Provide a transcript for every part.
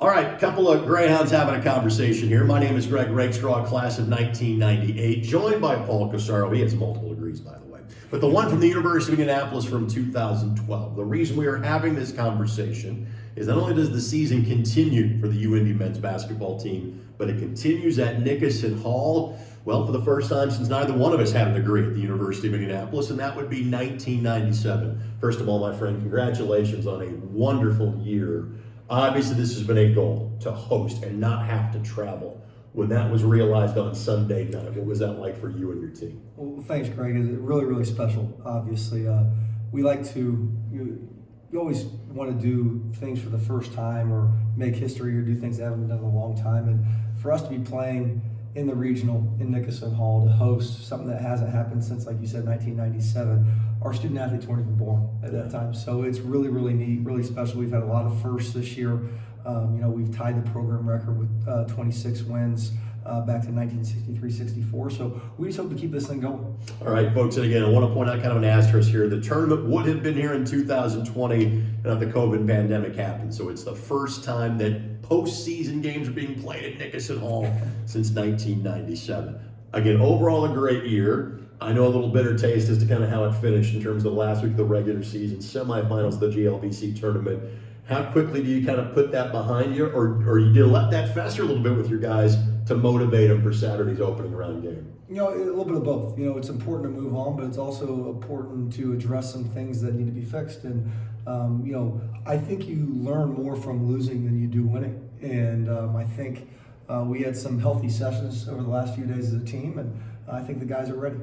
All right, a couple of Greyhounds having a conversation here. My name is Greg Rakestraw, class of 1998, joined by Paul Corsaro. He has multiple degrees, by the way, but the one from the University of Indianapolis from 2012. The reason we are having this conversation is not only does the season continue for the UIndy men's basketball team, but it continues at Nickerson Hall. Well, for the first time since neither one of us had a degree at the University of Indianapolis, and that would be 1997. First of all, my friend, congratulations on a wonderful year. Obviously, this has been a goal to host and not have to travel. When that was realized on Sunday night, what was that like for you and your team? Well, thanks, Greg. It's really, really special, obviously. We like to, you always want to do things for the first time or make history or do things that haven't been done in a long time. And for us to be playing in the regional in Nickerson Hall to host something that hasn't happened since, like you said, 1997. Our student athletes weren't even born at that time. So it's really, really neat, really special. We've had a lot of firsts this year. We've tied the program record with 26 wins back to 1963-64. So we just hope to keep this thing going. All right, folks, and again, I want to point out kind of an asterisk here. The tournament would have been here in 2020, and the COVID pandemic happened. So it's the first time that postseason games are being played at Nickerson Hall since 1997. Again, overall a great year. I know a little bitter taste as to kind of how it finished in terms of the last week of the regular season, semifinals of the GLVC tournament. How quickly do you kind of put that behind you, or you did let that fester a little bit with your guys to motivate them for Saturday's opening round game? A little bit of both. It's important to move on, but it's also important to address some things that need to be fixed. And, I think you learn more from losing than you do winning. And I think we had some healthy sessions over the last few days as a team, and I think the guys are ready.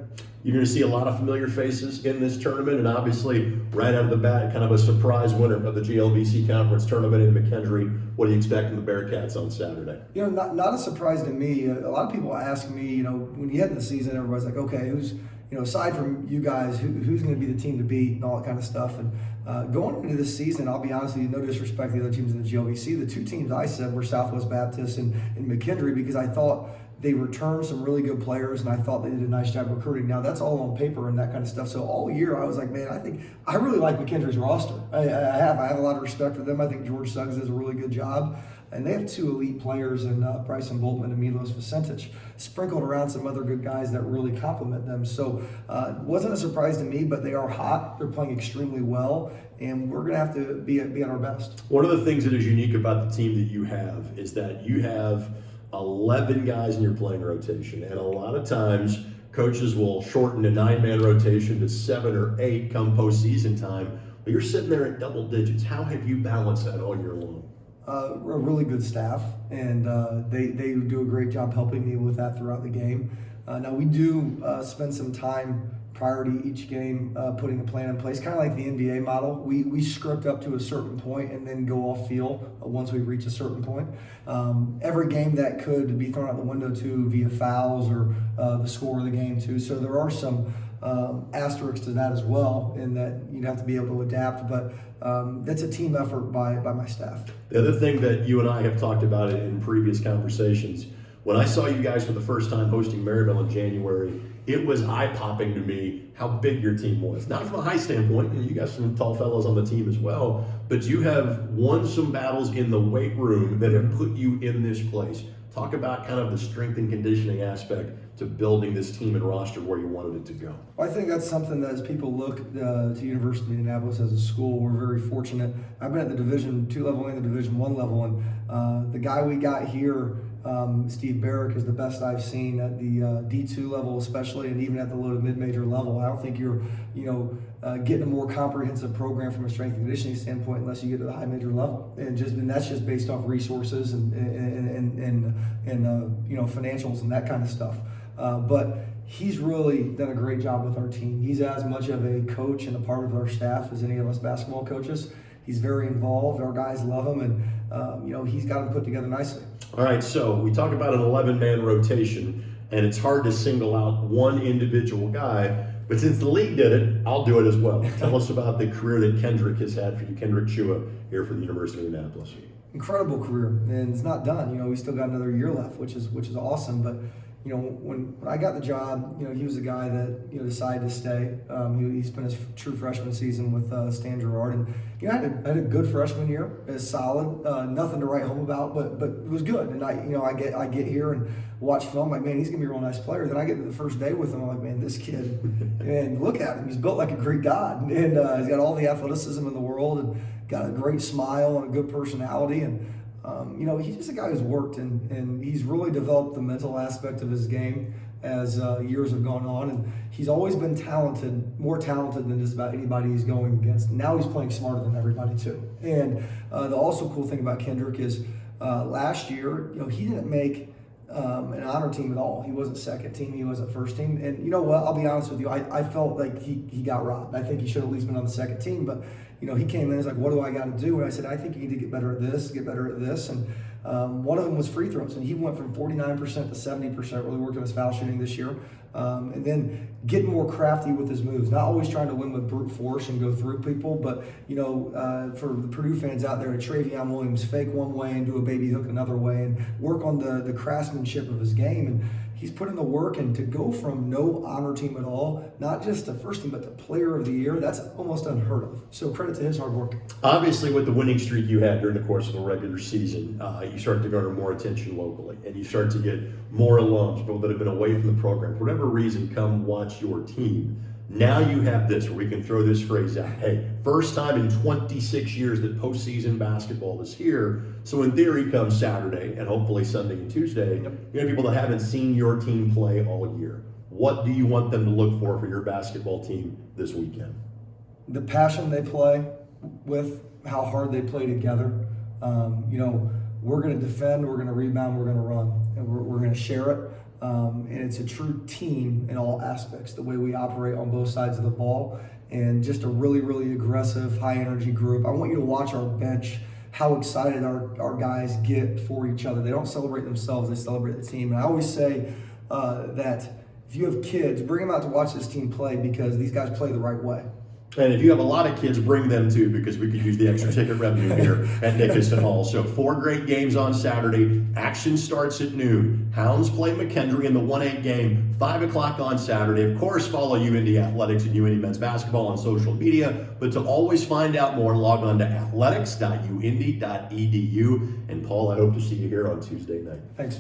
You're going to see a lot of familiar faces in this tournament, and obviously, right out of the bat, kind of a surprise winner of the GLVC Conference tournament in McKendree. What do you expect from the Bearcats on Saturday? Not a surprise to me. A lot of people ask me, when you head in the season, everybody's like, okay, who's, aside from you guys, who's going to be the team to beat and all that kind of stuff. And going into this season, I'll be honest with you, no disrespect to the other teams in the GLVC, the two teams I said were Southwest Baptist and McKendree, because I thought they returned some really good players, and I thought they did a nice job recruiting. Now, that's all on paper and that kind of stuff. So all year, I was like, man, I really like McKendree's roster. I have a lot of respect for them. I think George Suggs does a really good job. And they have two elite players in Bryson Boltman and Milos Vicentich, sprinkled around some other good guys that really complement them. So it wasn't a surprise to me, but they are hot. They're playing extremely well, and we're going to have to be at our best. One of the things that is unique about the team that you have is that you have 11 guys in your playing rotation, and a lot of times coaches will shorten a 9-man rotation to 7 or 8 come postseason time, but you're sitting there at double digits. How have you balanced that all year long? A really good staff, and they do a great job helping me with that throughout the game. Now we do spend some time prior to each game putting a plan in place, kind of like the NBA model. We script up to a certain point and then go off field once we reach a certain point. Every game that could be thrown out the window too via fouls or the score of the game too. So there are some asterisks to that as well, in that you'd have to be able to adapt, but that's a team effort by my staff. The other thing that you and I have talked about in previous conversations, when I saw you guys for the first time hosting Maryville in January, it was eye-popping to me how big your team was. Not from a high standpoint, you got some tall fellows on the team as well, but you have won some battles in the weight room that have put you in this place. Talk about kind of the strength and conditioning aspect to building this team and roster where you wanted it to go. Well, I think that's something that as people look to University of Indianapolis as a school, we're very fortunate. I've been at the Division II level and the Division I level, and the guy we got here, Steve Barrick, is the best I've seen at the D2 level especially, and even at the low to mid-major level. I don't think you're getting a more comprehensive program from a strength and conditioning standpoint unless you get to the high major level, and that's just based off resources and financials and that kind of stuff. But he's really done a great job with our team. He's as much of a coach and a part of our staff as any of us basketball coaches. He's very involved. Our guys love him, and he's got them put together nicely. All right, so we talk about an 11-man rotation, and it's hard to single out one individual guy, but since the league did it, I'll do it as well. Tell us about the career that Kendrick has had for you, Kendrick Chua, here for the University of Indianapolis. Incredible career, and it's not done. We still got another year left, which is awesome. But when I got the job, he was the guy that decided to stay. He spent his true freshman season with Stan Gerard, and I had a good freshman year. It was solid, nothing to write home about, but it was good. And I get here and watch film, like, man, he's gonna be a real nice player. Then I get to the first day with him, I'm like, man, this kid, and look at him, he's built like a Greek god, and he's got all the athleticism in the world, and got a great smile and a good personality, and he's just a guy who's worked, and he's really developed the mental aspect of his game as years have gone on, and he's always been talented, more talented than just about anybody he's going against. Now he's playing smarter than everybody too. And the also cool thing about Kendrick is last year, he didn't make an honor team at all. He wasn't second team, he wasn't first team. And you know what, I'll be honest with you, I felt like he got robbed. I think he should have at least been on the second team, but he came in, he's like, what do I got to do? And I said, I think you need to get better at this, And one of them was free throws, and he went from 49% to 70%, really worked on his foul shooting this year. And then getting more crafty with his moves, not always trying to win with brute force and go through people, but for the Purdue fans out there, Travion Williams, fake one way and do a baby hook another way, and work on the craftsmanship of his game. And he's put in the work, and to go from no honor team at all, not just to first team, but to player of the year, that's almost unheard of. So credit to his hard work. Obviously, with the winning streak you had during the course of the regular season, you start to garner more attention locally, and you start to get more alums, people that have been away from the program, for whatever reason, come watch your team. Now you have this, where we can throw this phrase out. Hey, first time in 26 years that postseason basketball is here. So in theory, come Saturday and hopefully Sunday and Tuesday, you have people that haven't seen your team play all year. What do you want them to look for your basketball team this weekend? The passion they play with, how hard they play together. We're going to defend, we're going to rebound, we're going to run, and we're going to share it. And it's a true team in all aspects, the way we operate on both sides of the ball, and just a really, really aggressive, high-energy group. I want you to watch our bench, how excited our guys get for each other. They don't celebrate themselves, they celebrate the team. And I always say that if you have kids, bring them out to watch this team play, because these guys play the right way. And if you have a lot of kids, bring them too, because we could use the extra ticket revenue here at Nickerson Hall. So 4 great games on Saturday. Action starts at noon. Hounds play McKendree in the 1-8 game, 5 o'clock on Saturday. Of course, follow UIndy Athletics and UIndy Men's Basketball on social media. But to always find out more, log on to athletics.uindy.edu. And Paul, I hope to see you here on Tuesday night. Thanks.